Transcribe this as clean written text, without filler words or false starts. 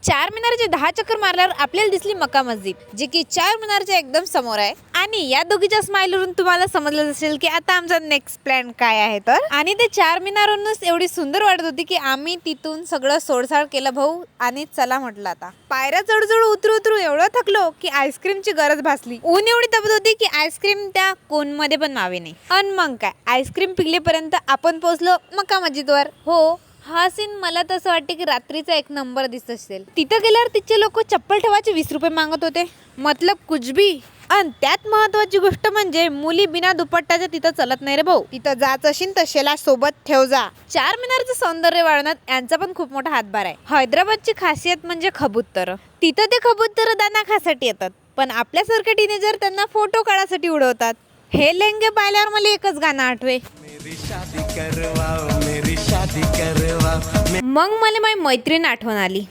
चार मिनारचे 10 चक्कर मारल्यावर आपल्याला दिसली मक्का मस्जिद, जी की चार मिनारच्या एकदम समोर आहे. आणि या दोघीच्या स्माइलवरून तुम्हाला समजलं असेल की आता आमचा नेक्स्ट प्लॅन काय आहे. तर आणि ते चार मिनारवरूनच एवढी सुंदर वाटत होती की आम्ही तिथून सगळं सोडसाड केलं भाऊ आणि चला म्हटलं आता. पायऱ्या चढ उतरू एवढं थकलो की आईस्क्रीमची गरज भासली. ऊन एवढी तपत होती की आईस्क्रीम त्या कोन मध्ये पण मावे नाही. अन मग काय आईस्क्रीम पिकलेपर्यंत आपण पोहोचलो मक्का मस्जिदवर. हो, हा सीन मला तसं वाटते की रात्रीचा एक नंबर दिसत असेल. तिथं गेल्यावर तिथचे लोक चप्पल ठेवायचे 20 रुपये मागत होते. मतलब कुछ भी. आणि त्यात महत्वाची गोष्ट म्हणजे मुली बिना दुपट्टाच्या तिथं चलत नाही रे भाऊ. तिथं जायचं असेल तर शेला सोबत ठेव जा. चार मिनारचं सौंदर्य वाढवण्यात यांचा पण खूप मोठा हातभार आहे. हैदराबादची खासियत म्हणजे कबूतर. तिथं ते कबूतर दाना खासाठी येतात, पण आपल्यासारखे टीनेजर त्यांना फोटो काढायसाठी उडवतात. हे लेंगे पाहिल्यावर मला एकच गाणं आठवे. मग मला माझी मैत्रीण आठवण आली.